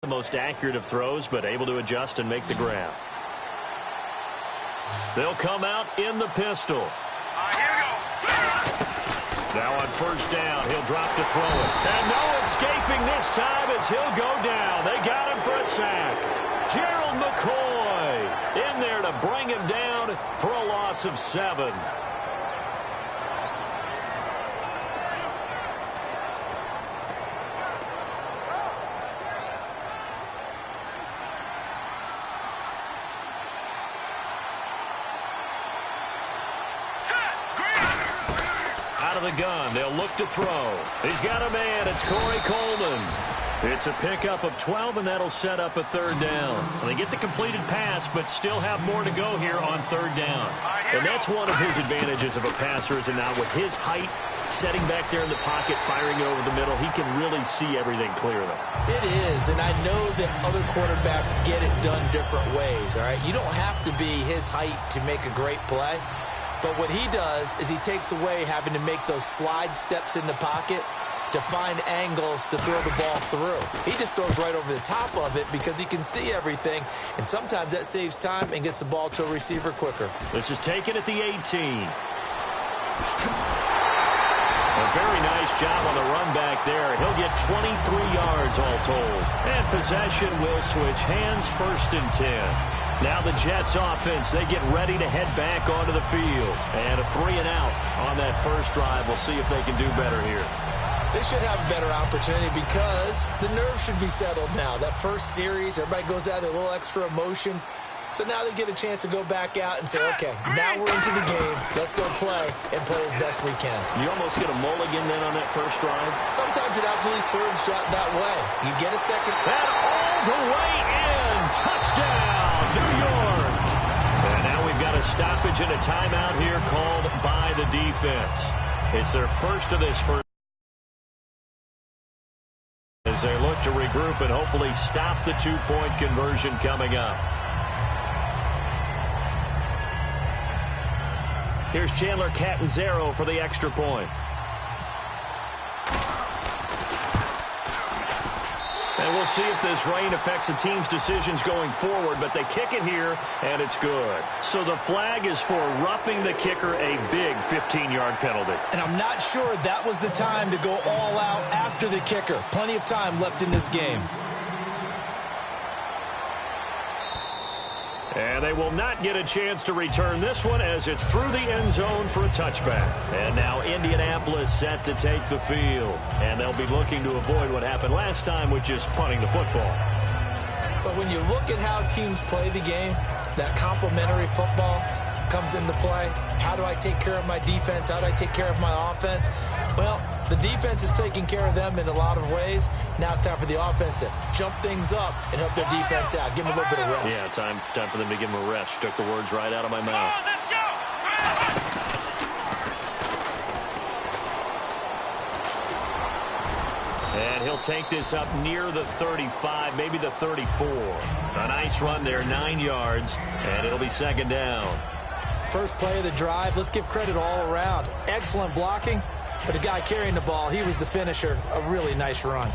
The most accurate of throws, but able to adjust and make the grab. They'll come out in the pistol. Here we go. Now on first down, he'll drop to throw it. And no escaping this time as he'll go down. They got him for a sack. Gerald McCoy in there to bring him down for a loss of 7. Out of the gun, they'll look to throw. He's got a man. It's Corey Coleman. It's a pickup of 12, and that'll set up a third down. They get the completed pass, but still have more to go here on third down. And that's one of his advantages of a passer, is now with his height, setting back there in the pocket, firing it over the middle, he can really see everything clearly. It is, and I know that other quarterbacks get it done different ways, all right? You don't have to be his height to make a great play. But what he does is he takes away having to make those slide steps in the pocket to find angles to throw the ball through. He just throws right over the top of it because he can see everything, and sometimes that saves time and gets the ball to a receiver quicker. This is taken at the 18. A very nice job on the run back there. He'll get 23 yards all told. And possession will switch hands, 1st and 10. Now the Jets offense, they get ready to head back onto the field. And a 3-and-out on that first drive. We'll see if they can do better here. They should have a better opportunity because the nerves should be settled now. That first series, everybody goes out with a little extra emotion. So now they get a chance to go back out and say, okay, now we're into the game. Let's go play and play as best we can. You almost get a mulligan then on that first drive? Sometimes it absolutely serves that way. You get a second. And all the way in. Touchdown, New York. And now we've got a stoppage and a timeout here called by the defense. It's their first of this first. As they look to regroup and hopefully stop the 2-point conversion coming up. Here's Chandler Catanzaro for the extra point. And we'll see if this rain affects the team's decisions going forward, but they kick it here, and it's good. So the flag is for roughing the kicker, a big 15-yard penalty. And I'm not sure that was the time to go all out after the kicker. Plenty of time left in this game. And they will not get a chance to return this one as it's through the end zone for a touchback. And now Indianapolis set to take the field. And they'll be looking to avoid what happened last time, which is punting the football. But when you look at how teams play the game, that complementary football comes into play. How do I take care of my defense? How do I take care of my offense? Well, the defense is taking care of them in a lot of ways. Now it's time for the offense to jump things up and help their defense out. Give them a little bit of rest. Yeah, time for them to give them a rest. Took the words right out of my mouth. And he'll take this up near the 35, maybe the 34. A nice run there, 9 yards, and it'll be 2nd down. First play of the drive, let's give credit all around. Excellent blocking. But the guy carrying the ball, he was the finisher. A really nice run.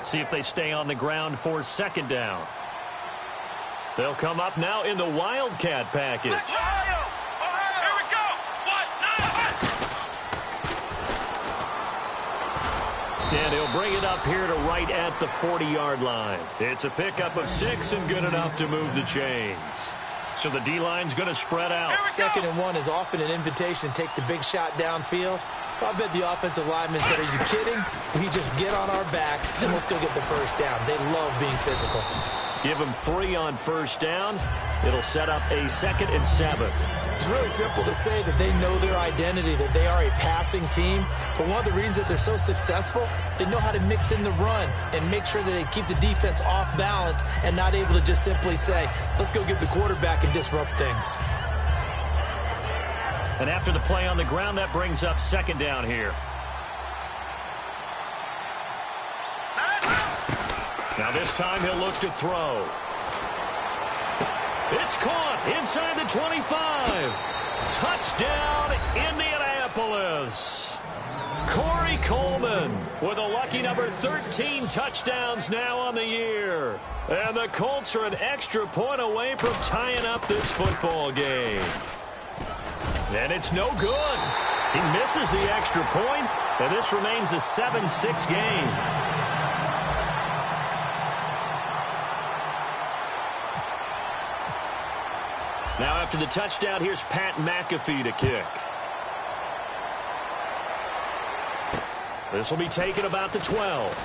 See if they stay on the ground for 2nd down. They'll come up now in the Wildcat package. Here we go. And he'll bring it up here to right at the 40-yard line. It's a pickup of 6 and good enough to move the chains. So the D-line's going to spread out. 2nd and 1 is often an invitation to take the big shot downfield. I bet the offensive lineman said, are you kidding? We just get on our backs and let's go get the first down. They love being physical. Give them 3 on first down. It'll set up a 2nd and 7. It's really simple to say that they know their identity, that they are a passing team. But one of the reasons that they're so successful, they know how to mix in the run and make sure that they keep the defense off balance and not able to just simply say, let's go get the quarterback and disrupt things. And after the play on the ground, that brings up 2nd down here. Now this time he'll look to throw. It's caught inside the 25. Touchdown, Indianapolis. Corey Coleman with a lucky number 13 touchdowns now on the year. And the Colts are an extra point away from tying up this football game. And it's no good. He misses the extra point, and this remains a 7-6 game. Now after the touchdown, here's Pat McAfee to kick. This will be taken about the 12.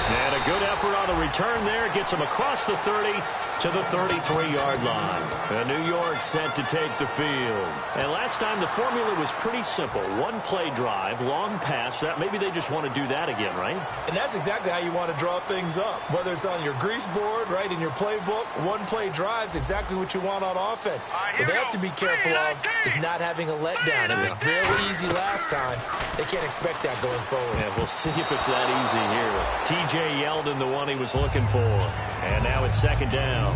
And a good effort on the return there. Gets him across the 30 to the 33-yard line. And New York set to take the field. And last time the formula was pretty simple. One-play drive, long pass. That maybe they just want to do that again, right? And that's exactly how you want to draw things up. Whether it's on your grease board, right, in your playbook, one-play drive's exactly what you want on offense. What they have to be careful of is not having a letdown. It was very easy last time. They can't expect that going forward. Yeah, we'll see if it's that easy here. T.J. Yeldon, the one he was looking for. And now it's second down.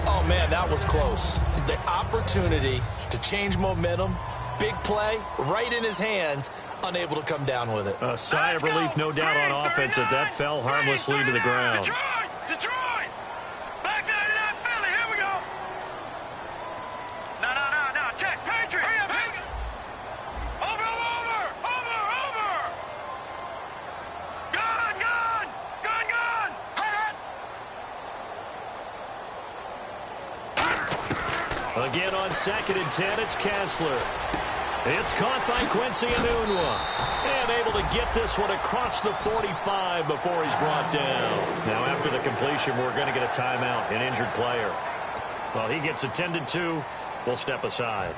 Oh, man, that was close. The opportunity to change momentum, big play, right in his hands, unable to come down with it. A sigh of relief, no doubt, on offense that that fell harmlessly to the ground. Detroit! Back 99 Philly, here we go! No, check, Patriot! Hurry up, Patriot! Over! Gun! Again on 2nd and 10, it's Kessler. It's caught by Quincy Enunwa. And able to get this one across the 45 before he's brought down. Now after the completion, we're going to get a timeout, an injured player. Well, he gets attended to. We'll step aside.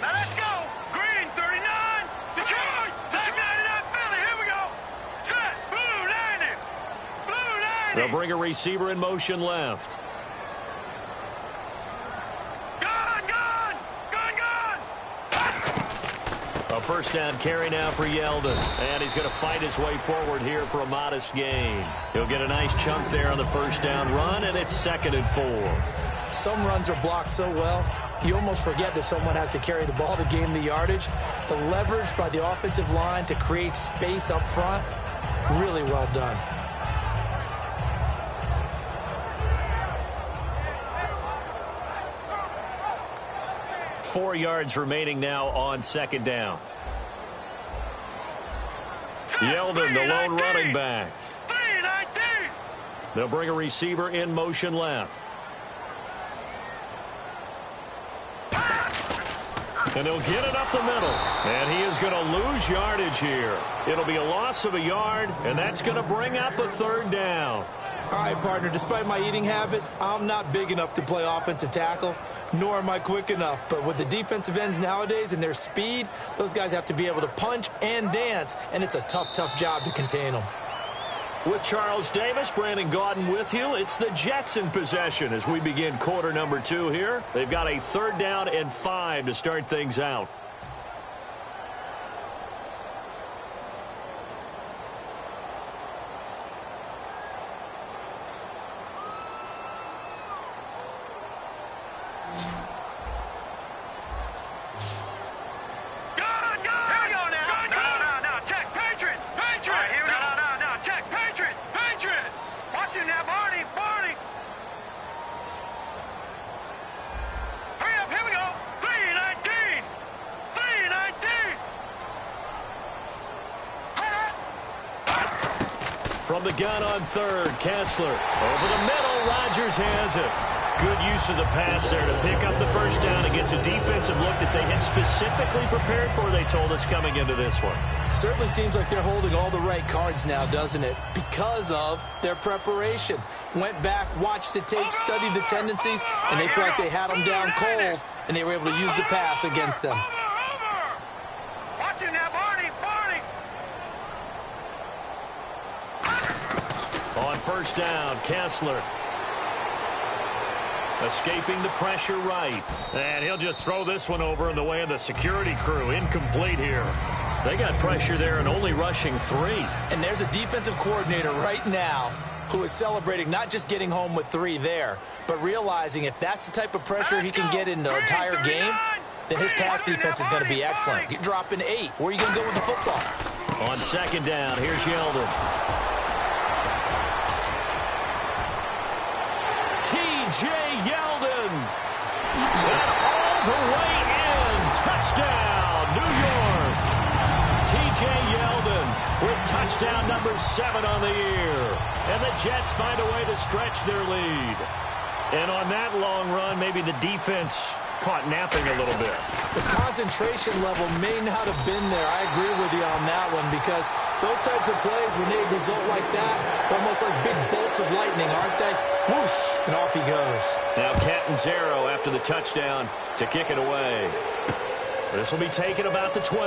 Now let's go! Green, 39! Detroit! Back 99 Philly, here we go! Set! Blue 90! Blue 90! They'll bring a receiver in motion left. A first down carry now for Yeldon. And he's going to fight his way forward here for a modest gain. He'll get a nice chunk there on the first down run, and it's 2nd and 4. Some runs are blocked so well, you almost forget that someone has to carry the ball to gain the yardage. The leverage by the offensive line to create space up front, really well done. Four yards remaining now on 2nd down. Yeldon, the lone running back. They'll bring a receiver in motion left. And he'll get it up the middle. And he is going to lose yardage here. It'll be a loss of a yard, and that's going to bring up a 3rd down. All right, partner, despite my eating habits, I'm not big enough to play offensive tackle, nor am I quick enough. But with the defensive ends nowadays and their speed, those guys have to be able to punch and dance, and it's a tough job to contain them. With Charles Davis, Brandon Gaudin with you. It's the Jets in possession as we begin quarter number 2 here. They've got a 3rd down and 5 to start things out. From the gun on 3rd, Kessler. Over the middle, Rodgers has it. Good use of the pass there to pick up the first down against a defensive look that they had specifically prepared for, they told us, coming into this one. Certainly seems like they're holding all the right cards now, doesn't it? Because of their preparation. Went back, watched the tape, studied the tendencies, and they felt like they had them down cold, and they were able to use the pass against them. On first down, Kessler. Escaping the pressure right. And he'll just throw this one over in the way of the security crew. Incomplete here. They got pressure there and only rushing 3. And there's a defensive coordinator right now who is celebrating not just getting home with 3 there, but realizing if that's the type of pressure he can get in the entire game, then his pass defense is going to be excellent. You're dropping 8. Where are you going to go with the football? On second down, here's Yeldon. T.J. Yeldon. And all the way in. Touchdown, New York. T.J. Yeldon with touchdown number 7 on the year. And the Jets find a way to stretch their lead. And on that long run, maybe the defense caught napping a little bit. The concentration level may not have been there. I agree with you on that one, because those types of plays, when they result like that, they're almost like big bolts of lightning, aren't they? Whoosh, and off he goes. Now Catanzaro after the touchdown to kick it away. This will be taken about the 12.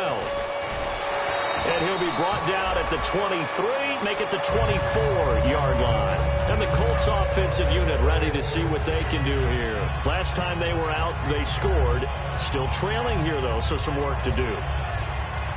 And he'll be brought down at the 23, make it the 24-yard line. And the Colts offensive unit ready to see what they can do here. Last time they were out, they scored. Still trailing here, though, so some work to do.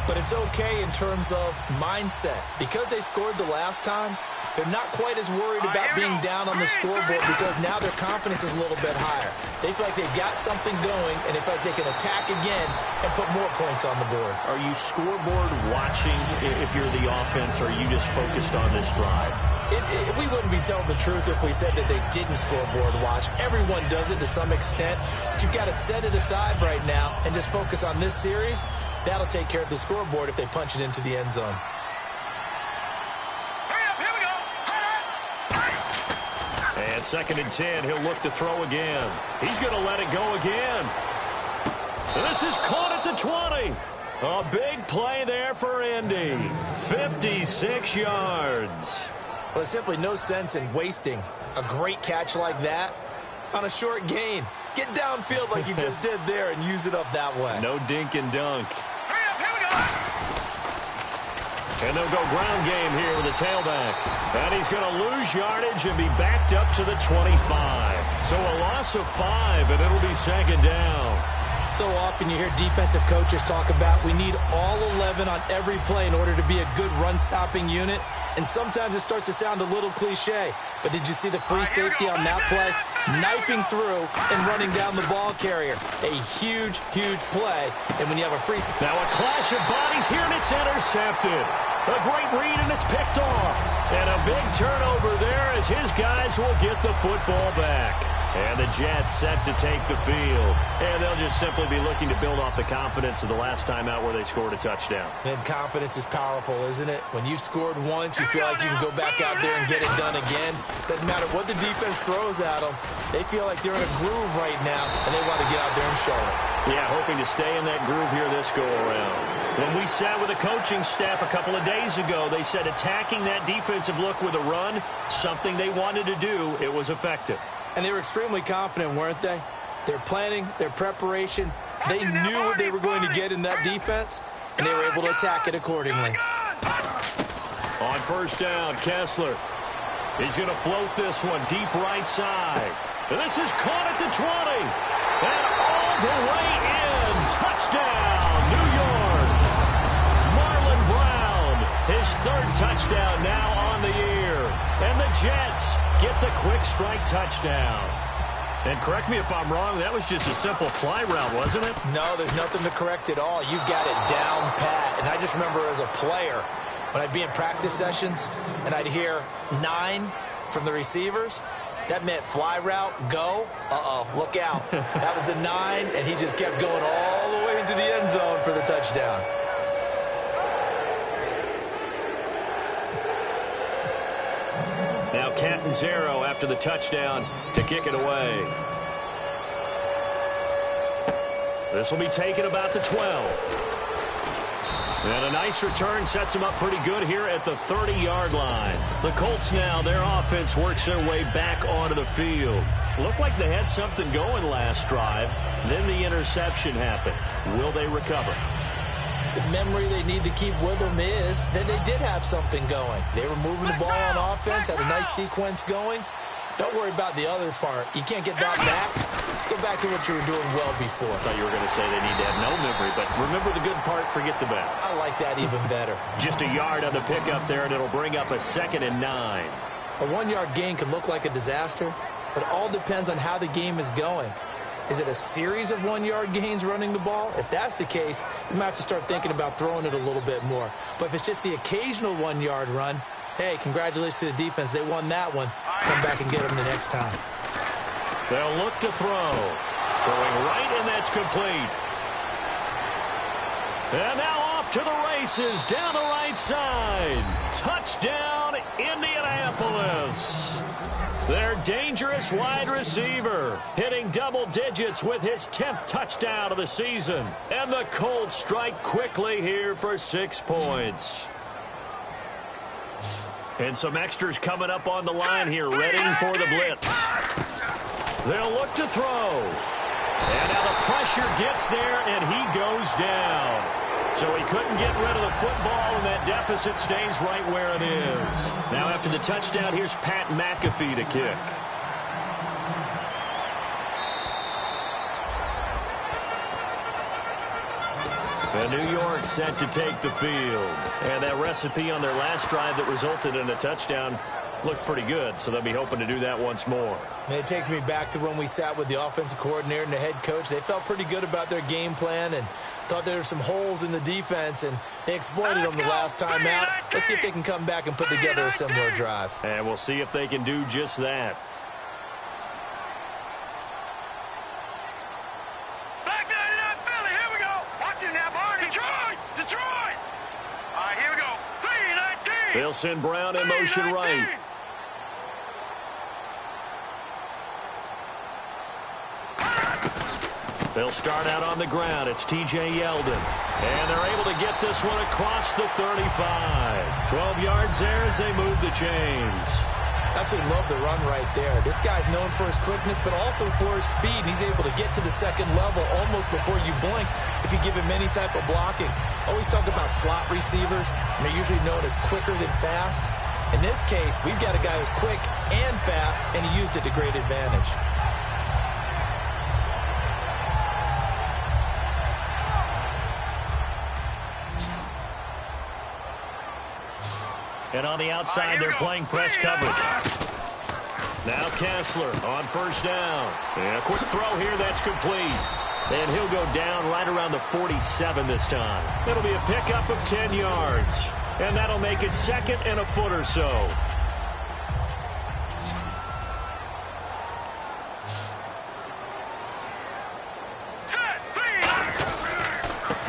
But it's okay in terms of mindset. Because they scored the last time, they're not quite as worried about being down on the scoreboard, because now their confidence is a little bit higher. They feel like they've got something going, and they feel like they can attack again and put more points on the board. Are you scoreboard watching if you're the offense, or are you just focused on this drive? We wouldn't be telling the truth if we said that they didn't scoreboard watch. Everyone does it to some extent. But you've got to set it aside right now and just focus on this series. That'll take care of the scoreboard if they punch it into the end zone. And 2nd and 10, he'll look to throw again. He's going to let it go again. This is caught at the 20. A big play there for Indy. 56 yards. Well, there's simply no sense in wasting a great catch like that on a short gain. Get downfield like you just did there and use it up that way. No dink and dunk. And they'll go ground game here with a tailback. And he's going to lose yardage and be backed up to the 25. So a loss of 5, and it'll be 2nd down. So often you hear defensive coaches talk about we need all 11 on every play in order to be a good run-stopping unit. And sometimes it starts to sound a little cliche. But did you see the free safety on that play? Knifing through and running down the ball carrier. A huge, huge play. And when you have a free safety... Now a clash of bodies here, and it's intercepted. A great read, and it's picked off. And a big turnover there as his guys will get the football back. And the Jets set to take the field. And they'll just simply be looking to build off the confidence of the last time out where they scored a touchdown. And confidence is powerful, isn't it? When you've scored once, you feel like you can go back out there and get it done again. Doesn't matter what the defense throws at them. They feel like they're in a groove right now, and they want to get out there and show it. Yeah, hoping to stay in that groove here this go-around. When we sat with the coaching staff a couple of days ago, they said attacking that defensive look with a run, something they wanted to do, it was effective. And they were extremely confident, weren't they? Their planning, their preparation, they knew what they were going to get in that defense, and they were able to attack it accordingly. On 1st down, Kessler. He's going to float this one deep right side. And this is caught at the 20. And all the way in. Touchdown, New York. Marlon Brown, his 3rd touchdown now on the year. And the Jets get the quick strike touchdown. And correct me if I'm wrong, that was just a simple fly route, wasn't it? No, there's nothing to correct at all. You've got it down pat. And I just remember as a player, when I'd be in practice sessions and I'd hear 9 from the receivers, that meant fly route, go. Uh-oh, look out. That was the 9, and he just kept going all the way into the end zone for the touchdown. Now Catanzaro after the touchdown to kick it away. This will be taken about the 12. And a nice return sets them up pretty good here at the 30-yard line. The Colts now, their offense works their way back onto the field. Looked like they had something going last drive. Then the interception happened. Will they recover? The memory they need to keep with them is that they did have something going. They were moving the ball on offense, had a nice sequence going. Don't worry about the other part. You can't get that back. Let's go back to what you were doing well before. I thought you were going to say they need to have no memory, but remember the good part, forget the bad. I like that even better. Just a yard on the pickup there, and it'll bring up a 2nd and 9. A 1-yard gain can look like a disaster, but it all depends on how the game is going. Is it a series of 1-yard gains running the ball? If that's the case, you might have to start thinking about throwing it a little bit more. But if it's just the occasional 1-yard run, hey, congratulations to the defense. They won that one. Come back and get them the next time. They'll look to throw. Throwing right, and that's complete. And now off to the races down the right side. Touchdown, Indianapolis. Their dangerous wide receiver hitting double digits with his 10th touchdown of the season. And the Colts strike quickly here for 6 points. And some extras coming up on the line here, ready for the blitz. They'll look to throw. And now the pressure gets there, and he goes down. So he couldn't get rid of the football, and that deficit stays right where it is. Now after the touchdown, here's Pat McAfee to kick. And New York set to take the field. And that recipe on their last drive that resulted in a touchdown looked pretty good, so they'll be hoping to do that once more. And it takes me back to when we sat with the offensive coordinator and the head coach. They felt pretty good about their game plan and thought there were some holes in the defense, and they exploited them the last time out. Let's see if they can come back and put together a similar drive. And we'll see if they can do just that. Back 99 Philly, here we go. Watch it now, Barney. Detroit. All right, here we go. 3-19. They'll send Brown in motion right. They'll start out on the ground. It's T.J. Yeldon. And they're able to get this one across the 35. 12 yards there as they move the chains. Absolutely love the run right there. This guy's known for his quickness, but also for his speed. And he's able to get to the second level almost before you blink if you give him any type of blocking. Always talk about slot receivers, and they're usually known as quicker than fast. In this case, we've got a guy who's quick and fast, and he used it to great advantage. And on the outside, they're playing press coverage. Now Kessler on first down. And a quick throw here, that's complete. And he'll go down right around the 47 this time. It'll be a pickup of 10 yards. And that'll make it second and a foot or so.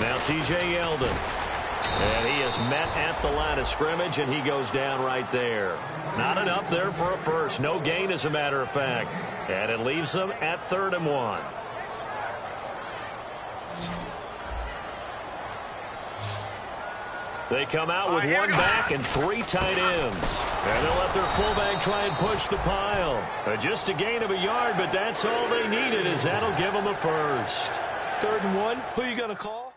Now T.J. Yeldon. And he is met at the line of scrimmage, and he goes down right there. Not enough there for a first. No gain, as a matter of fact. And it leaves them at 3rd and 1. They come out with one back and 3 tight ends. And they'll let their fullback try and push the pile. Just a gain of a yard, but that's all they needed, as that'll give them a first. 3rd and 1, who are you going to call?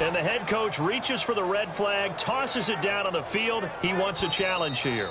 And the head coach reaches for the red flag, tosses it down on the field. He wants a challenge here.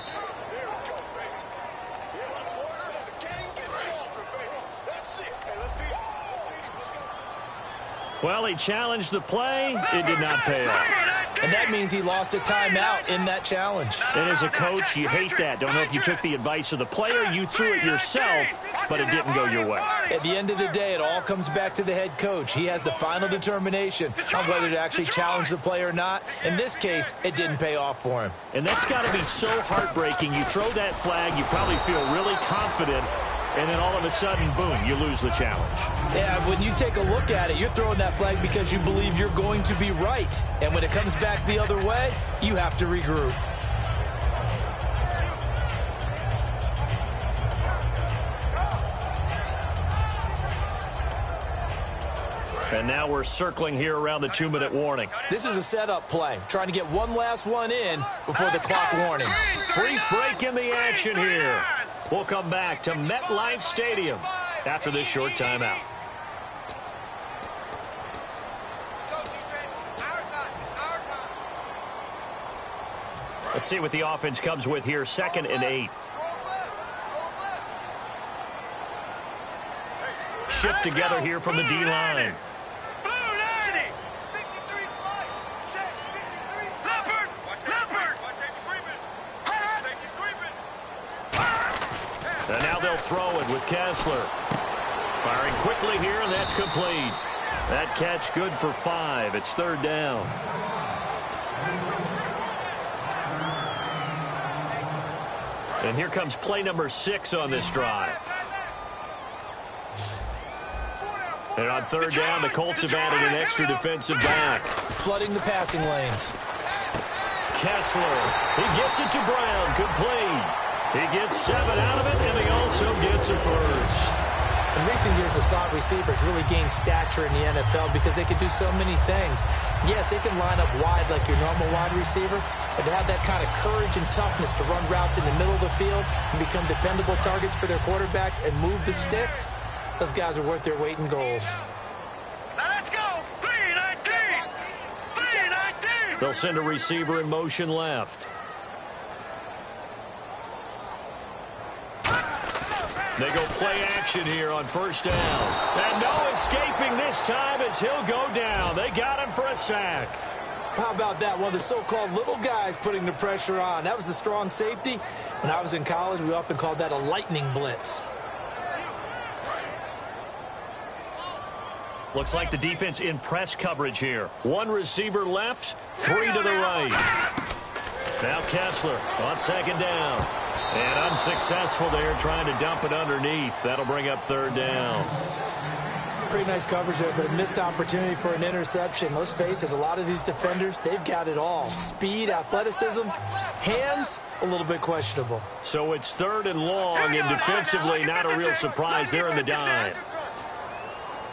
Well, he challenged the play. It did not pay off. And that means he lost a timeout in that challenge. And as a coach, you hate that. Don't know if you took the advice of the player, you threw it yourself, but it didn't go your way. At the end of the day, it all comes back to the head coach. He has the final determination on whether to actually challenge the play or not. In this case, it didn't pay off for him. And that's got to be so heartbreaking. You throw that flag, you probably feel really confident, and then all of a sudden, boom, you lose the challenge. Yeah, when you take a look at it, you're throwing that flag because you believe you're going to be right. And when it comes back the other way, you have to regroup. And now we're circling here around the 2-minute warning. This is a setup play, trying to get one last one in before the clock warning. Brief break in the action here. We'll come back to MetLife Stadium after this short timeout. Let's see what the offense comes with here. 2nd and 8. shift together here from the D-line. Blue 90. Leopard. And now they'll throw it with Kessler. Firing quickly here, and that's complete. That catch good for 5. It's third down. And here comes play number 6 on this drive. And on third down, the Colts have added an extra defensive back. Flooding the passing lanes. Kessler, he gets it to Brown, complete. He gets 7 out of it, and he also gets a first. In recent years, the slot receivers really gained stature in the NFL because they can do so many things. Yes, they can line up wide like your normal wide receiver, but to have that kind of courage and toughness to run routes in the middle of the field and become dependable targets for their quarterbacks and move the sticks, those guys are worth their weight in gold. Now let's go. 3-19. 3-19. They'll send a receiver in motion left. They go play action here on first down. And no escaping this time as he'll go down. They got him for a sack. How about that? One of the so-called little guys putting the pressure on. That was the strong safety. When I was in college, we often called that a lightning blitz. Looks like the defense in press coverage here. 1 receiver left, 3 to the right. Now Kessler on second down. And unsuccessful there, trying to dump it underneath. That'll bring up third down. Pretty nice coverage there, but a missed opportunity for an interception. Let's face it, a lot of these defenders, they've got it all. Speed, athleticism, hands, a little bit questionable. So it's third and long, and defensively, not a real surprise. They're in the dime.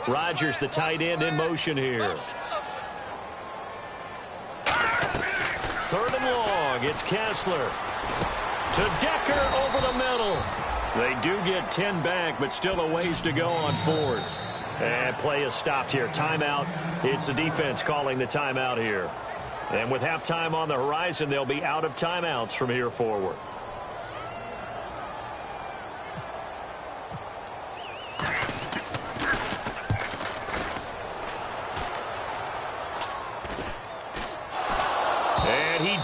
Rodgers, the tight end, in motion here. Third and long, it's Kessler. To Decker over the middle. They do get 10 back, but still a ways to go on fourth. And play is stopped here. Timeout. It's the defense calling the timeout here. And with halftime on the horizon, they'll be out of timeouts from here forward.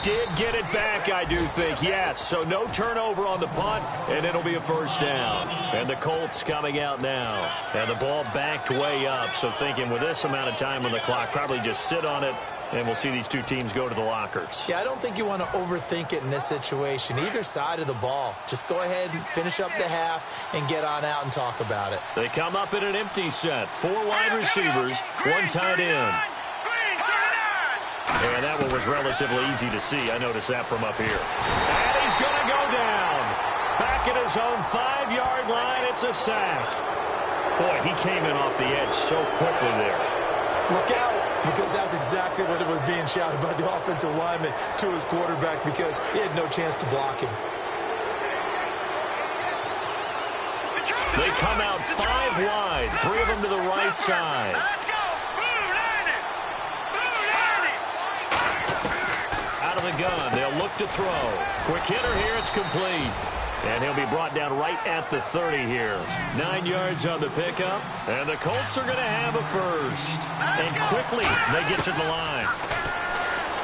Did get it back, I do think, yes. So no turnover on the punt, and it'll be a first down. And the Colts coming out now. And the ball backed way up, so thinking with this amount of time on the clock, probably just sit on it, and we'll see these two teams go to the lockers. Yeah, I don't think you want to overthink it in this situation. Either side of the ball. Just go ahead and finish up the half and get on out and talk about it. They come up in an empty set. 4 wide receivers, 1 tight end. And that one was relatively easy to see. I noticed that from up here. And he's going to go down. Back at his own 5-yard line. It's a sack. Boy, he came in off the edge so quickly there. Look out, because that's exactly what it was being shouted by the offensive lineman to his quarterback, because he had no chance to block him. They come out 5 wide. 3 of them to the right side. The gun. They'll look to throw. Quick hitter here. It's complete. And he'll be brought down right at the 30 here. 9 yards on the pickup. And the Colts are going to have a first. And quickly they get to the line.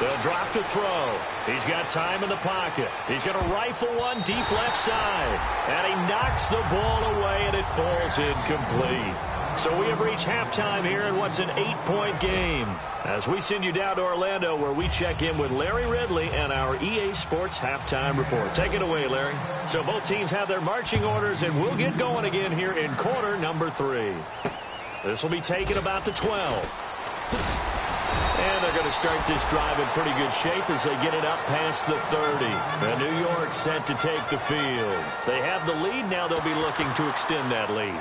They'll drop to throw. He's got time in the pocket. He's going to rifle one deep left side. And he knocks the ball away, and it falls incomplete. So we have reached halftime here in what's an 8-point game. As we send you down to Orlando, where we check in with Larry Ridley and our EA Sports Halftime Report. Take it away, Larry. So both teams have their marching orders, and we'll get going again here in quarter number 3. This will be taken about the 12. And they're going to start this drive in pretty good shape as they get it up past the 30. And New York set to take the field. They have the lead. Now they'll be looking to extend that lead.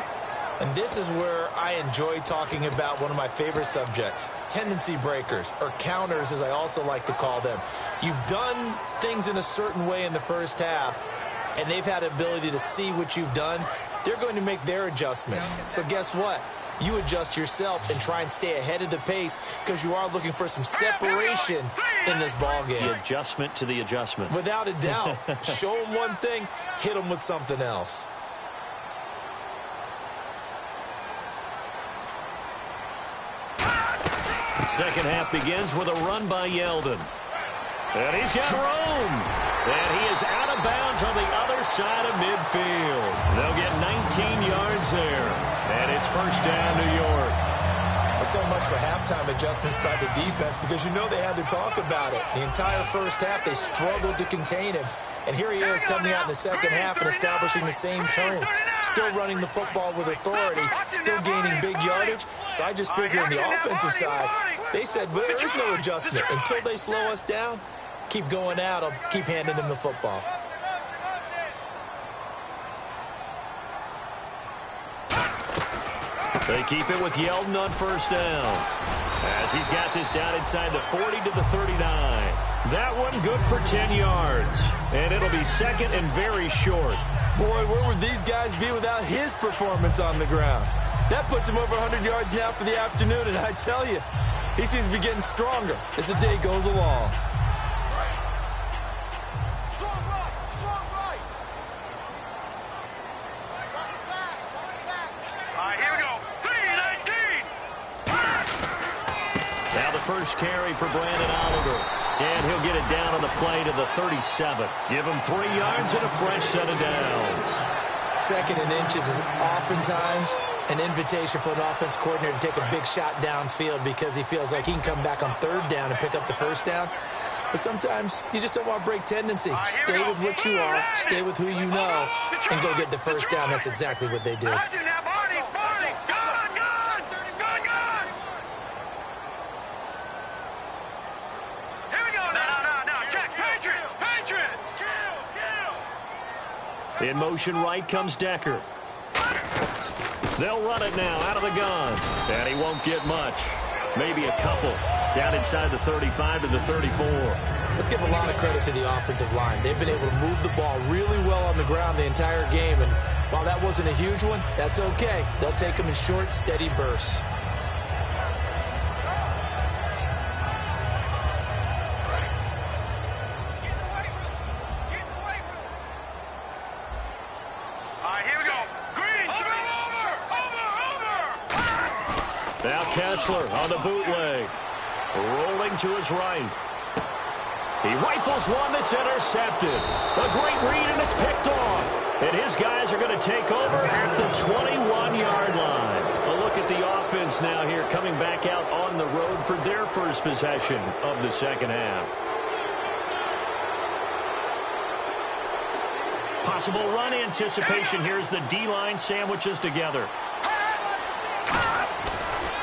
And this is where I enjoy talking about one of my favorite subjects, tendency breakers, or counters as I also like to call them. You've done things in a certain way in the first half, and they've had the ability to see what you've done. They're going to make their adjustments. So guess what? You adjust yourself and try and stay ahead of the pace, because you are looking for some separation in this ball game. The adjustment to the adjustment. Without a doubt. Show them one thing, hit them with something else. Second half begins with a run by Yeldon. And he's got room. And he is out of bounds on the other side of midfield. They'll get 19 yards there. And it's first down, New York. So much for halftime adjustments by the defense because you know they had to talk about it. The entire first half, they struggled to contain him. And here he is coming out in the second half and establishing the same tone. Still running the football with authority, still gaining big yardage. So I just figure on the offensive side, they said, well, there is no adjustment. Until they slow us down, keep going out, I'll keep handing them the football. They keep it with Yeldon on first down. As he's got this down inside the 40 to the 39. That one good for 10 yards. And it'll be second and very short. Boy, where would these guys be without his performance on the ground? That puts him over 100 yards now for the afternoon, and I tell you, he seems to be getting stronger as the day goes along. First carry for Brandon Oliver. And he'll get it down on the play to the 37. Give him 3 yards and a fresh set of downs. Second and inches is oftentimes an invitation for an offense coordinator to take a big shot downfield because he feels like he can come back on third down and pick up the first down. But sometimes you just don't want to break tendency. Stay with what you are, stay with who you know, and go get the first down. That's exactly what they did. In motion right comes Decker. They'll run it now out of the gun. And he won't get much. Maybe a couple. Down inside the 35 to the 34. Let's give a lot of credit to the offensive line. They've been able to move the ball really well on the ground the entire game. And while that wasn't a huge one, that's okay. They'll take them in short, steady bursts. Now Kessler on the bootleg. Rolling to his right. He rifles one that's intercepted. A great read, and it's picked off. And his guys are going to take over at the 21-yard line. A look at the offense now here, coming back out on the road for their first possession of the second half. Possible run anticipation here as the D-line sandwiches together.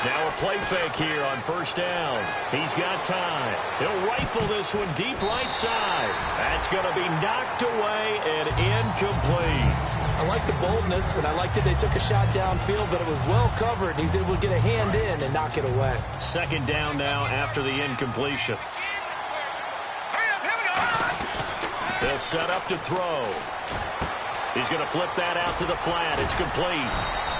Now a play fake here on first down. He's got time. He'll rifle this one deep right side. That's going to be knocked away and incomplete. I like the boldness, and I like that they took a shot downfield, but it was well covered. He's able to get a hand in and knock it away. Second down now after the incompletion. They'll set up to throw. He's going to flip that out to the flat. It's complete.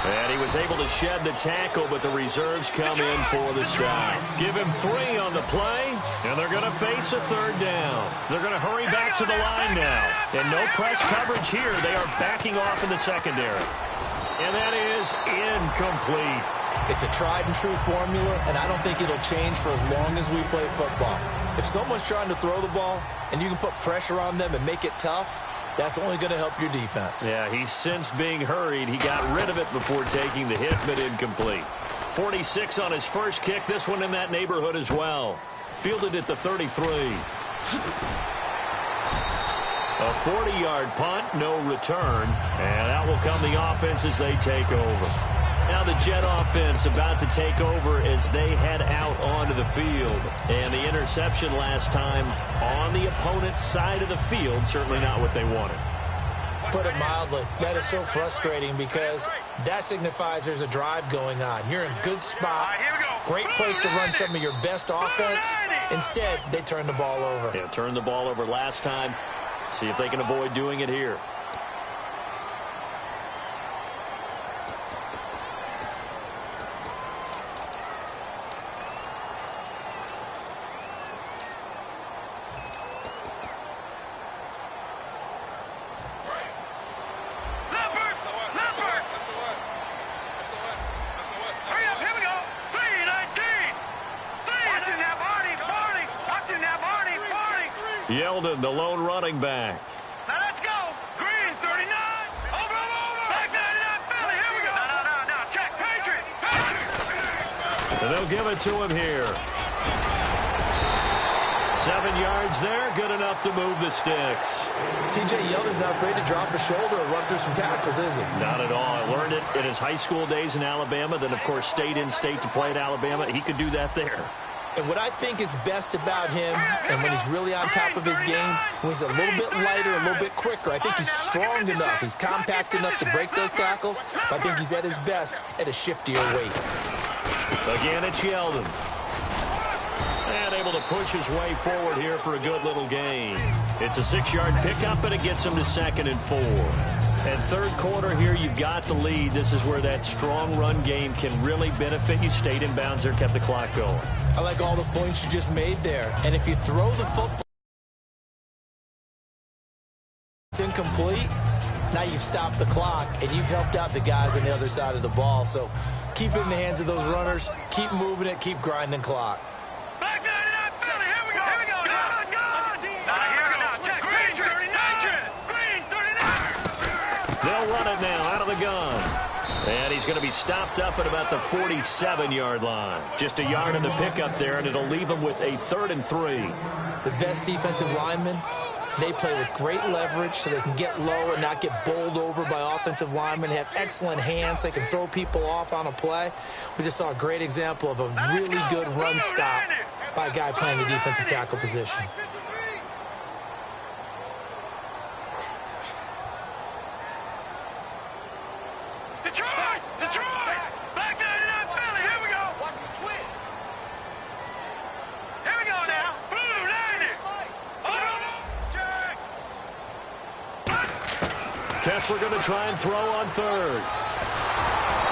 And he was able to shed the tackle, but the reserves come in for the stop. Give him 3 on the play, and they're going to face a third down. They're going to hurry back to the line now. And no press coverage here. They are backing off in the secondary. And that is incomplete. It's a tried and true formula, and I don't think it'll change for as long as we play football. If someone's trying to throw the ball, and you can put pressure on them and make it tough, that's only going to help your defense. Yeah, he's since being hurried. He got rid of it before taking the hit, but incomplete. 46 on his first kick. This one in that neighborhood as well. Fielded at the 33. A 40-yard punt, no return. And out will come the offense as they take over. Now the Jet offense about to take over as they head out onto the field. And the interception last time on the opponent's side of the field, certainly not what they wanted. Put it mildly, that is so frustrating because that signifies there's a drive going on. You're in a good spot, great place to run some of your best offense. Instead, they turn the ball over. Yeah, turned the ball over last time. See if they can avoid doing it here. Yeldon, the lone running back. Now let's go. Green, 39. Over. Back 99, Philly. Here we go. No. Check. Patriot. And they'll give it to him here. 7 yards there, good enough to move the sticks. T.J. Yeldon's not afraid to drop a shoulder or run through some tackles, is he? Not at all. I learned it in his high school days in Alabama, then, of course, stayed in state to play at Alabama. He could do that there. And what I think is best about him, and when he's really on top of his game, when he's a little bit lighter, a little bit quicker, I think he's strong enough. He's compact enough to break those tackles. But I think he's at his best at a shiftier weight. Again, it's Yeldon. And able to push his way forward here for a good little gain. It's a 6-yard pickup, and it gets him to 2nd and 4. And third quarter here, you've got the lead. This is where that strong run game can really benefit you. Stayed in bounds there, kept the clock going. I like all the points you just made there. And if you throw the football, it's incomplete, now you've stopped the clock, and you've helped out the guys on the other side of the ball. So keep it in the hands of those runners. Keep moving it. Keep grinding clock. Back 99, Philly. Here we go. Good. Now here we go. Check. Green, 39. They'll run it now out of the gun. And he's going to be stopped up at about the 47-yard line. Just a yard in the pickup there, and it'll leave him with a 3rd and 3. The best defensive linemen, they play with great leverage so they can get low and not get bowled over by offensive linemen. They have excellent hands. They can throw people off on a play. We just saw a great example of a really good run stop by a guy playing the defensive tackle position. Detroit! Back 99, Philly. Here we go. Here we go now. Blue 90. Kessler going to try and throw on 3rd.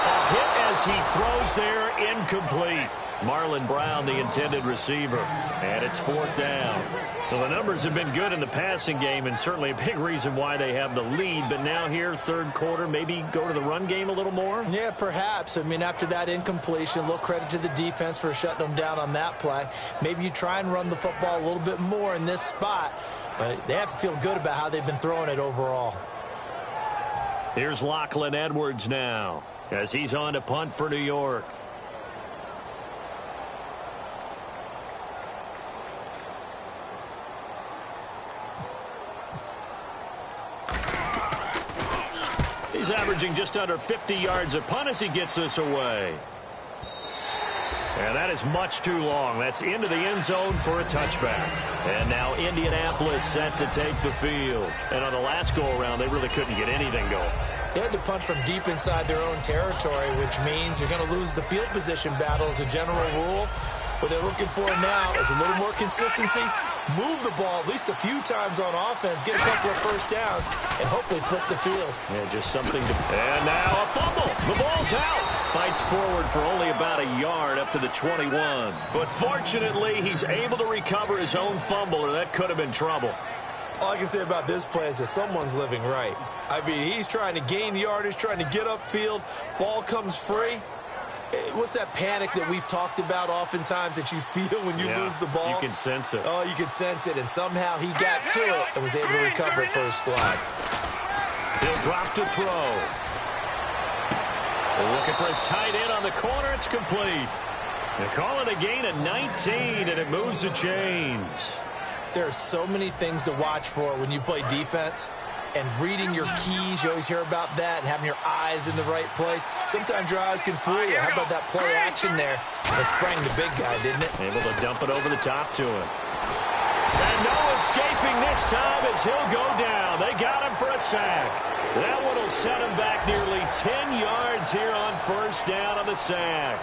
A hit as he throws there, incomplete. Marlon Brown, the intended receiver. And it's 4th down. Well, the numbers have been good in the passing game, and certainly a big reason why they have the lead. But now here, third quarter, maybe go to the run game a little more? Yeah, perhaps. I mean, after that incompletion, a little credit to the defense for shutting them down on that play. Maybe you try and run the football a little bit more in this spot. But they have to feel good about how they've been throwing it overall. Here's Lachlan Edwards now as he's on to punt for New York. He's averaging just under 50 yards a punt as he gets this away. And that is much too long. That's into the end zone for a touchback. And now Indianapolis set to take the field. And on the last go-around, they really couldn't get anything going. They had to punt from deep inside their own territory, which means you're going to lose the field position battle as a general rule. What they're looking for now is a little more consistency, move the ball at least a few times on offense, get a couple of first downs, and hopefully flip the field. Yeah, just something to... And now a fumble. The ball's out. Fights forward for only about a yard up to the 21. But fortunately, he's able to recover his own fumble, or that could have been trouble. All I can say about this play is that someone's living right. I mean, he's trying to gain yardage, trying to get upfield. Ball comes free. What's that panic that we've talked about oftentimes that you feel when you lose the ball? You can sense it. Oh, you can sense it, and somehow he got to it and was able to recover it for his squad. He'll drop to throw. Looking for his tight end on the corner. It's complete. They call it a gain of 19, and it moves the chains. There are so many things to watch for when you play defense. And reading your keys, you always hear about that, and having your eyes in the right place. Sometimes your eyes can fool you. How about that play action there? That sprang the big guy, didn't it? Able to dump it over the top to him. And no escaping this time as he'll go down. They got him for a sack. That one will set him back nearly 10 yards here on first down on the sack.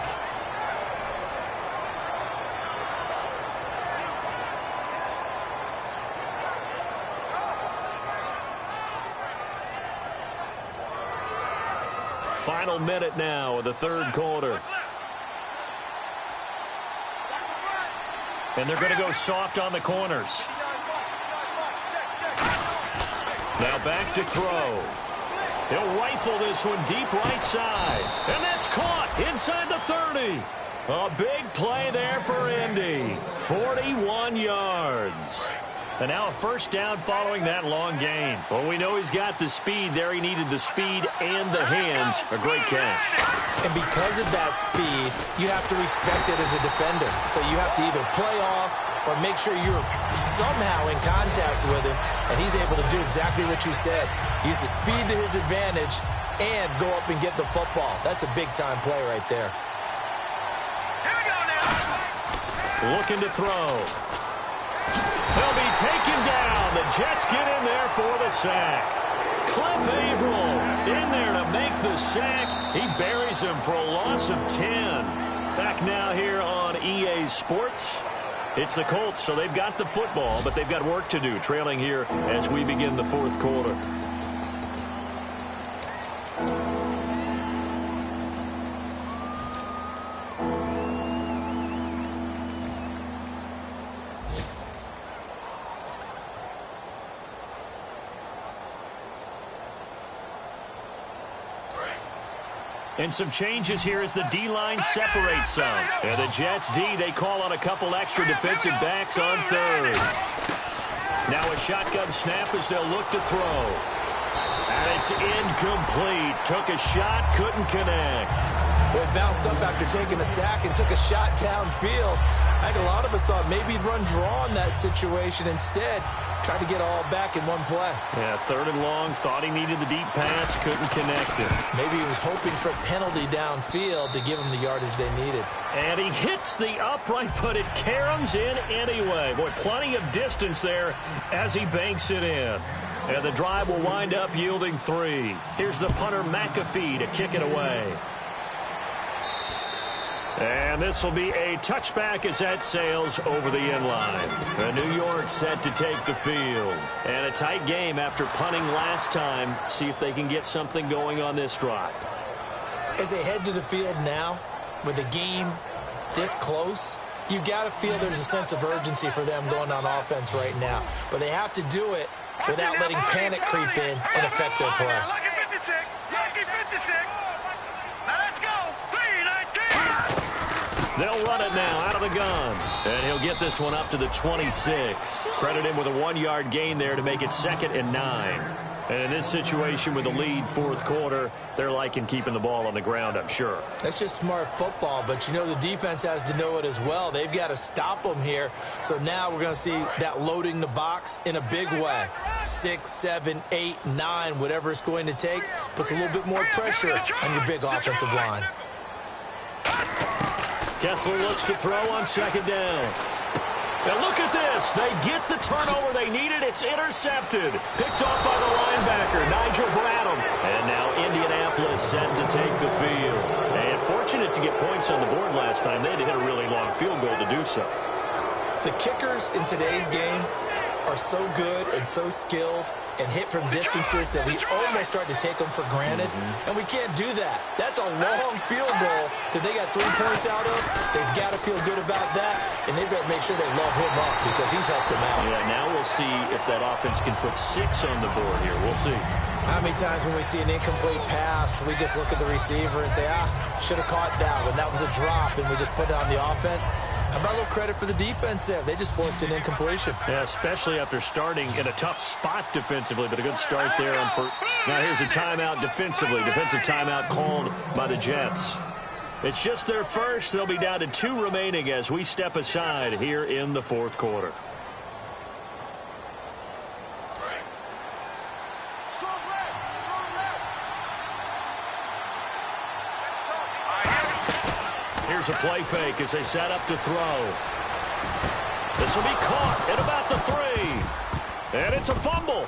Final minute now of the third quarter. And they're going to go soft on the corners. Now back to throw. He'll rifle this one deep right side. And that's caught inside the 30. A big play there for Indy. 41 yards. And now a first down following that long gain. Well, we know he's got the speed there. He needed the speed and the hands. A great catch. And because of that speed, you have to respect it as a defender. So you have to either play off or make sure you're somehow in contact with him, and he's able to do exactly what you said. Use the speed to his advantage and go up and get the football. That's a big-time play right there. Here we go now. Looking to throw. He'll be taken down. The Jets get in there for the sack. Cliff Averill in there to make the sack. He buries him for a loss of 10. Back now here on EA Sports. It's the Colts, so they've got the football, but they've got work to do, trailing here as we begin the fourth quarter. And some changes here as the D-line separates some. And the Jets D, they call on a couple extra defensive backs on third. Now a shotgun snap as they'll look to throw. And it's incomplete. Took a shot, couldn't connect. Well, he bounced up after taking a sack and took a shot downfield. I think a lot of us thought maybe he'd run draw in that situation. Instead, tried to get all back in one play. Yeah, third and long, thought he needed the deep pass, couldn't connect it. Maybe he was hoping for a penalty downfield to give him the yardage they needed. And he hits the upright, but it caroms in anyway. Boy, plenty of distance there as he banks it in. And the drive will wind up yielding 3. Here's the punter McAfee to kick it away. And this will be a touchback as that sails over the end line. New York set to take the field. And a tight game after punting last time. See if they can get something going on this drive. As they head to the field now, with the game this close, you've got to feel there's a sense of urgency for them going on offense right now. But they have to do it without letting panic creep in and affect their play. Lucky 56. Lucky 56. Now let's go. 3-19. They'll run it now out of the gun. And he'll get this one up to the 26. Credit him with a 1-yard gain there to make it 2nd and 9. And in this situation with the lead fourth quarter, they're liking keeping the ball on the ground, I'm sure. That's just smart football, but you know the defense has to know it as well. They've got to stop them here. So now we're going to see that loading the box in a big way. 6, 7, 8, 9, whatever it's going to take, puts a little bit more pressure on your big offensive line. Kessler looks to throw on 2nd down. And look at this. They get the turnover they needed. It's intercepted. Picked off by the linebacker, Nigel Bradham. And now Indianapolis set to take the field. And fortunate to get points on the board last time. They had to hit a really long field goal to do so. The kickers in today's game are so good and so skilled and hit from distances that we almost start to take them for granted. And we can't do that. That's a long field goal that they got 3 points out of. They've got to feel good about that, and they better make sure they load him up because he's helped them out. Yeah, now we'll see if that offense can put 6 on the board here. We'll see. How many times when we see an incomplete pass, we just look at the receiver and say, should have caught that one. That was a drop, and we just put it on the offense. How about a little credit for the defense there? They just forced an incompletion. Yeah, especially after starting in a tough spot defensively, but a good start there. Now here's a timeout defensively. Defensive timeout called by the Jets. It's just their first. They'll be down to 2 remaining as we step aside here in the fourth quarter. Here's a play fake as they set up to throw. This will be caught at about the 3. And it's a fumble.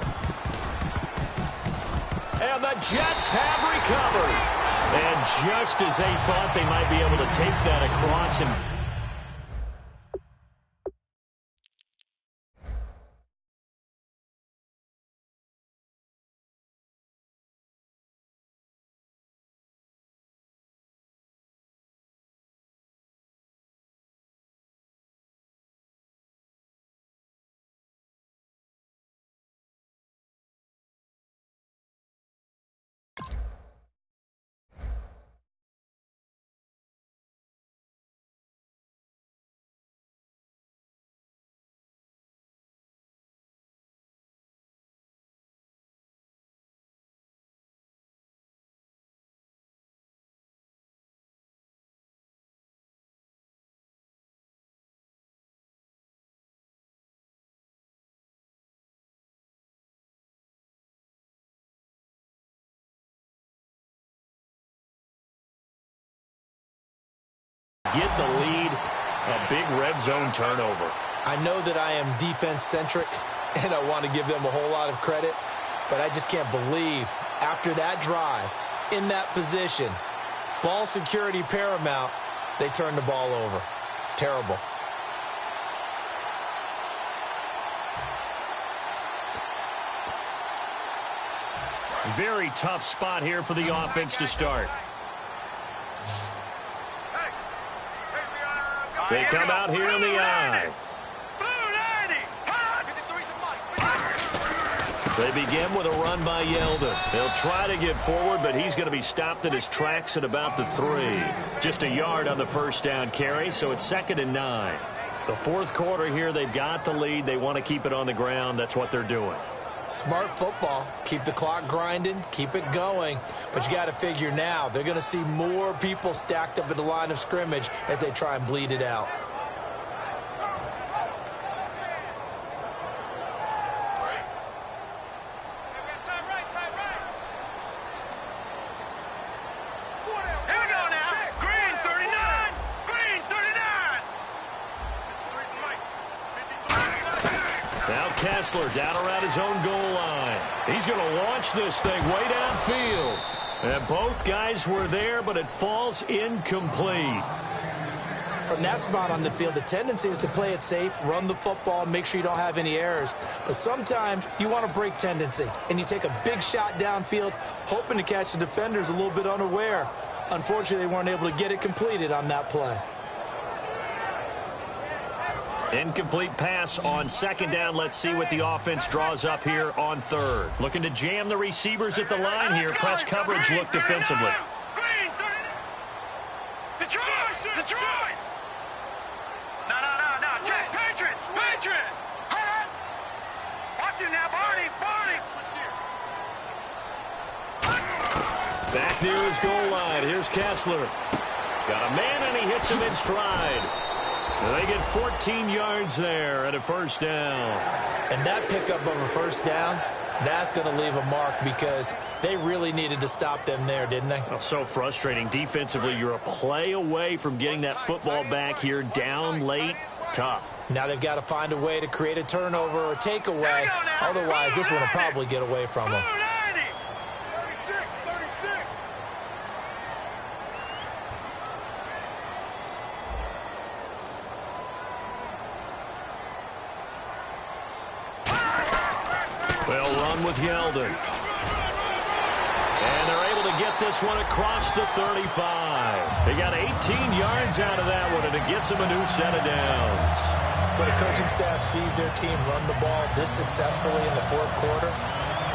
And the Jets have recovered. And just as they thought they might be able to take that across and get the lead. A big red zone turnover. I know that I am defense-centric, and I want to give them a whole lot of credit, but I just can't believe after that drive, in that position, ball security paramount, they turned the ball over. Terrible. Very tough spot here for the offense to start. They come out here in the eye. They begin with a run by Yeldon. They'll try to get forward, but he's going to be stopped in his tracks at about the 3. Just a yard on the first down carry, so it's 2nd and 9. The fourth quarter here, they've got the lead. They want to keep it on the ground. That's what they're doing. Smart football. Keep the clock grinding. Keep it going. But you got to figure now, they're going to see more people stacked up at the line of scrimmage as they try and bleed it out. Down around his own goal line. He's going to launch this thing way downfield. And both guys were there, but it falls incomplete. From that spot on the field, the tendency is to play it safe, run the football, make sure you don't have any errors. But sometimes you want to break tendency, and you take a big shot downfield, hoping to catch the defenders a little bit unaware. Unfortunately, they weren't able to get it completed on that play. Incomplete pass on 2nd down. Let's see what the offense draws up here on 3rd. Looking to jam the receivers at the line here. Press coverage look defensively. Detroit! No. Jack, Patriots! Watch him now, Barney! Back near his goal line. Here's Kessler. Got a man, and he hits him in stride. So they get 14 yards there at a first down. And that pickup of a first down, that's going to leave a mark because they really needed to stop them there, didn't they? Oh, so frustrating. Defensively, you're a play away from getting that football back here down late. Tough. Now they've got to find a way to create a turnover or takeaway. Otherwise, this one will probably get away from them. They'll run with Yeldon. And they're able to get this one across the 35. They got 18 yards out of that one, and it gets them a new set of downs. When a coaching staff sees their team run the ball this successfully in the fourth quarter,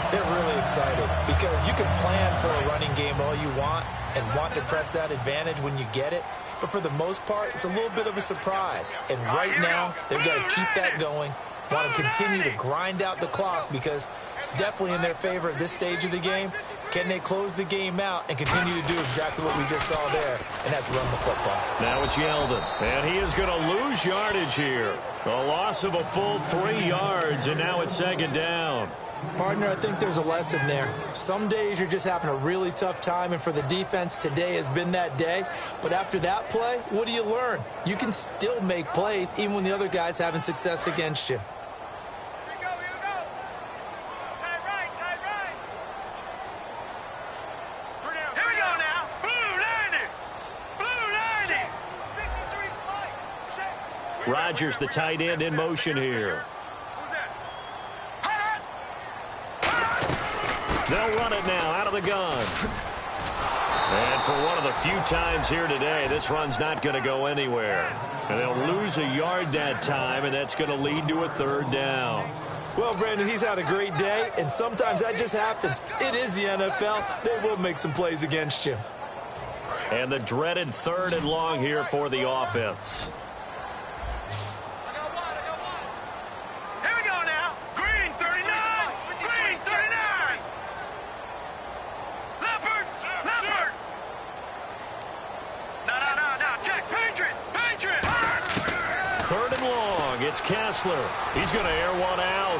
they're really excited because you can plan for a running game all you want and want to press that advantage when you get it. But for the most part, it's a little bit of a surprise. And right now, they've got to keep that going. Want to continue to grind out the clock because it's definitely in their favor at this stage of the game. Can they close the game out and continue to do exactly what we just saw there, and that's run the football? Now it's Yeldon, and he is going to lose yardage here. A loss of a full 3 yards, and now it's 2nd down. Partner, I think there's a lesson there. Some days you're just having a really tough time, and for the defense, today has been that day. But after that play, what do you learn? You can still make plays even when the other guy's having success against you. Rodgers, the tight end, in motion here. They'll run it now out of the gun. And for one of the few times here today, this run's not going to go anywhere. And they'll lose a yard that time, and that's going to lead to a 3rd down. Well, Brandon, he's had a great day, and sometimes that just happens. It is the NFL. They will make some plays against you. And the dreaded 3rd and long here for the offense. It's Kessler. He's going to air one out.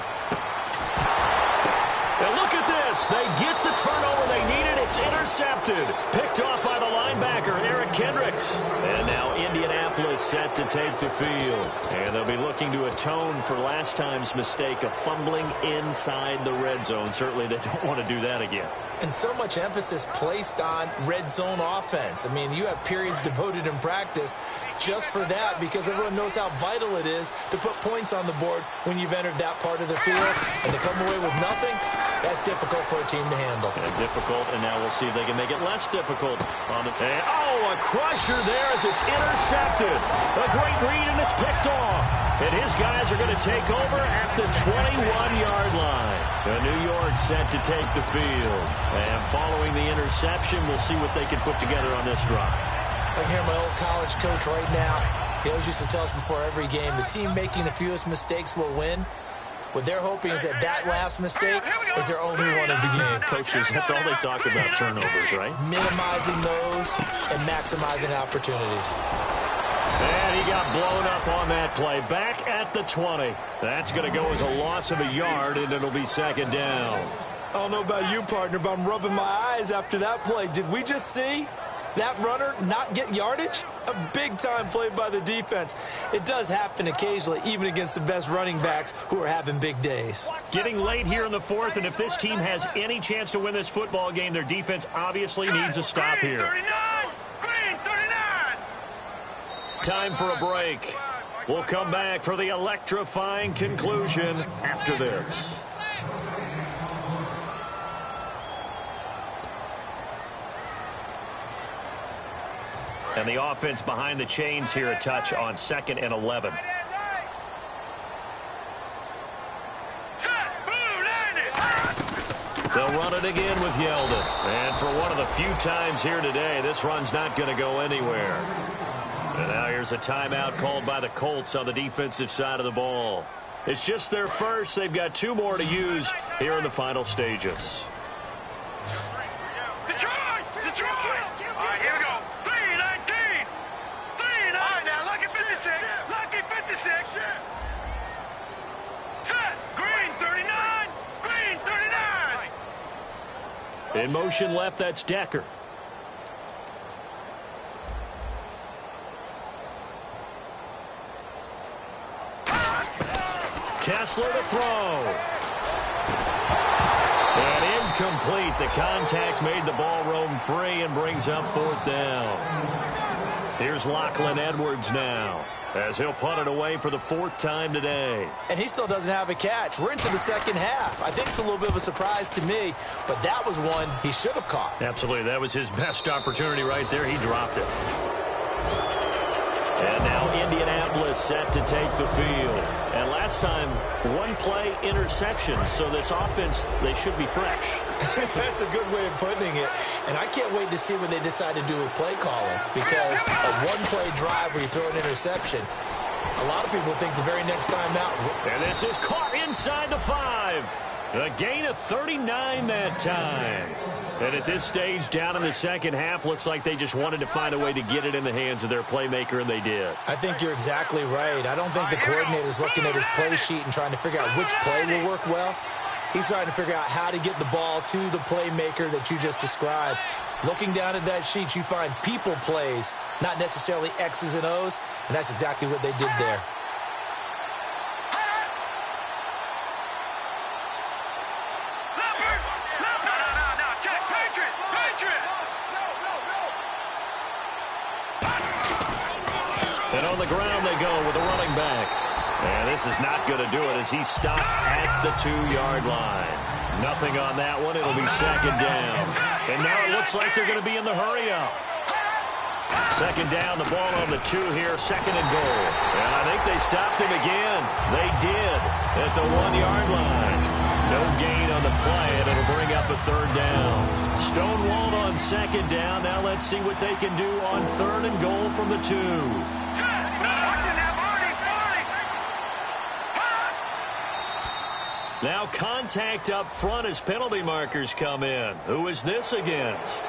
And look at this. They get the turnover they needed. It's intercepted. Picked off by the linebacker, Eric Kendricks. And now Indianapolis set to take the field. And they'll be looking to atone for last time's mistake of fumbling inside the red zone. Certainly they don't want to do that again. And so much emphasis placed on red zone offense. I mean, you have periods devoted in practice just for that because everyone knows how vital it is to put points on the board when you've entered that part of the field. And to come away with nothing, that's difficult for a team to handle. And difficult, and now we'll see if they can make it less difficult. A crusher there as it's intercepted. A great read, and it's picked off. And his guys are going to take over at the 21-yard line. New York set to take the field. And following the interception, we'll see what they can put together on this drive. I hear my old college coach right now. He always used to tell us before every game, the team making the fewest mistakes will win. What they're hoping is that last mistake is their only one of the game. Coaches, that's all they talk about, turnovers, right? Minimizing those and maximizing opportunities. And he got blown up on that play. Back at the 20. That's going to go as a loss of a yard, and it'll be second down. I don't know about you, partner, but I'm rubbing my eyes after that play. Did we just see that runner not get yardage? A big-time play by the defense. It does happen occasionally, even against the best running backs who are having big days. Getting late here in the fourth, and if this team has any chance to win this football game, their defense obviously needs a stop here. Green 39. Time for a break. We'll come back for the electrifying conclusion after this. And the offense behind the chains here a touch on 2nd and 11. They'll run it again with Yeldon. And for one of the few times here today, this run's not going to go anywhere. And now here's a timeout called by the Colts on the defensive side of the ball. It's just their first. They've got 2 more to use here in the final stages. In motion left, that's Decker. Kessler to throw. And incomplete. The contact made the ball roam free and brings up 4th down. Here's Lachlan Edwards now, as he'll punt it away for the 4th time today. And he still doesn't have a catch. We're into the second half. I think it's a little bit of a surprise to me, but that was one he should have caught. Absolutely. That was his best opportunity right there. He dropped it. And now Indianapolis set to take the field. And last time, 1 play interception. So this offense, they should be fresh. That's a good way of putting it. And I can't wait to see what they decide to do with play calling. Because a 1-play drive where you throw an interception, a lot of people think the very next time out. And this is caught inside the 5. A gain of 39 that time. And at this stage, down in the second half, looks like they just wanted to find a way to get it in the hands of their playmaker, and they did. I think you're exactly right. I don't think the coordinator's looking at his play sheet and trying to figure out which play will work well. He's trying to figure out how to get the ball to the playmaker that you just described. Looking down at that sheet, you find people plays, not necessarily X's and O's, and that's exactly what they did there. And on the ground they go with a running back. And this is not going to do it as he's stopped at the 2-yard line. Nothing on that one. It'll be second down. And now it looks like they're going to be in the hurry-up. Second down, the ball on the 2 here, 2nd and goal. And I think they stopped him again. They did at the 1-yard line. No gain on the play, and it'll bring up a 3rd down. Stonewalled on 2nd down. Now let's see what they can do on 3rd and goal from the 2. Now contact up front as penalty markers come in. Who is this against?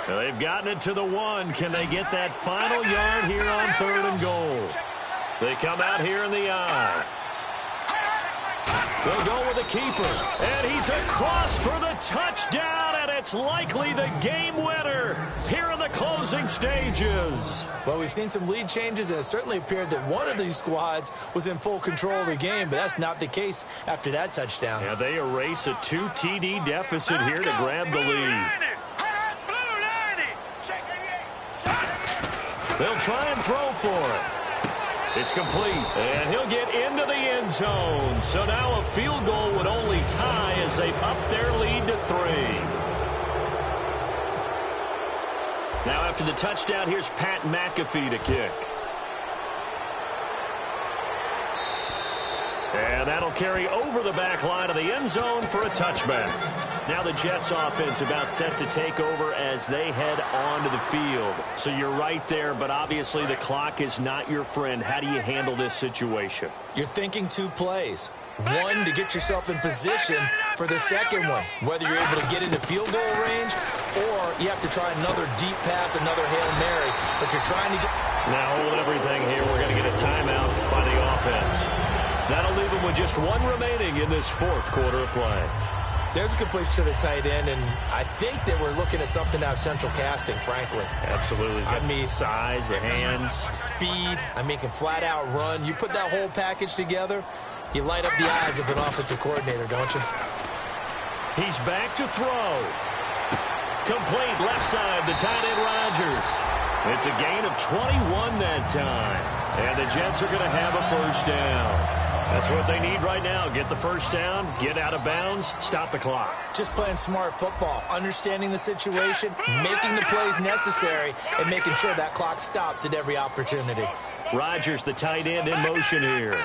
They've gotten it to the 1. Can they get that final yard here on 3rd and goal? They come out here in the I. They'll go with the keeper. And he's across for the touchdown, and it's likely the game winner here in the closing stages. Well, we've seen some lead changes, and it certainly appeared that one of these squads was in full control of the game, but that's not the case after that touchdown. Yeah, they erase a 2 TD deficit here to grab the lead. They'll try and throw for it. It's complete, and he'll get into the end zone. So now a field goal would only tie as they've upped their lead to 3. Now after the touchdown, here's Pat McAfee to kick. And that'll carry over the back line of the end zone for a touchback. Now the Jets offense about set to take over as they head onto the field. So you're right there, but obviously the clock is not your friend. How do you handle this situation? You're thinking 2 plays. One, to get yourself in position for the second one, whether you're able to get into field goal range or you have to try another deep pass, another Hail Mary, but you're trying to get... Now hold everything here. We're going to get a timeout by the offense. That'll leave them with just 1 remaining in this 4th quarter of play. There's a completion to the tight end, and I think that we're looking at something out of central casting, frankly. Absolutely. I mean, size, the hands. Speed. I mean, can flat out run. You put that whole package together, you light up the eyes of an offensive coordinator, don't you? He's back to throw. Complete left side, the tight end Rodgers. It's a gain of 21 that time. And the Jets are going to have a first down. That's what they need right now. Get the first down, get out of bounds, stop the clock. Just playing smart football, understanding the situation, making the plays necessary, and making sure that clock stops at every opportunity. Rodgers, the tight end, in motion here.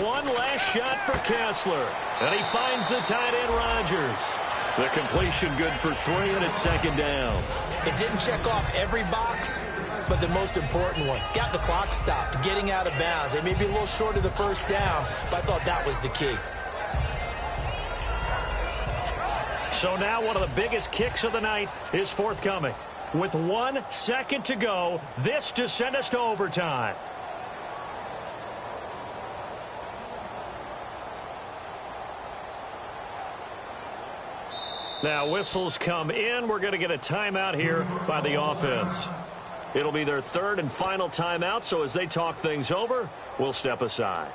One last shot for Kessler, and he finds the tight end Rodgers. The completion good for 3, and it's 2nd down. It didn't check off every box, but the most important one. Got the clock stopped, getting out of bounds. They may be a little short of the first down, but I thought that was the key. So now one of the biggest kicks of the night is forthcoming. With 1 second to go, this to send us to overtime. Now whistles come in. We're going to get a timeout here by the offense. It'll be their 3rd and final timeout, so as they talk things over, we'll step aside.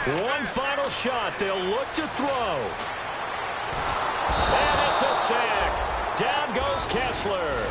One final shot. They'll look to throw. And it's a sack. Down goes Kessler.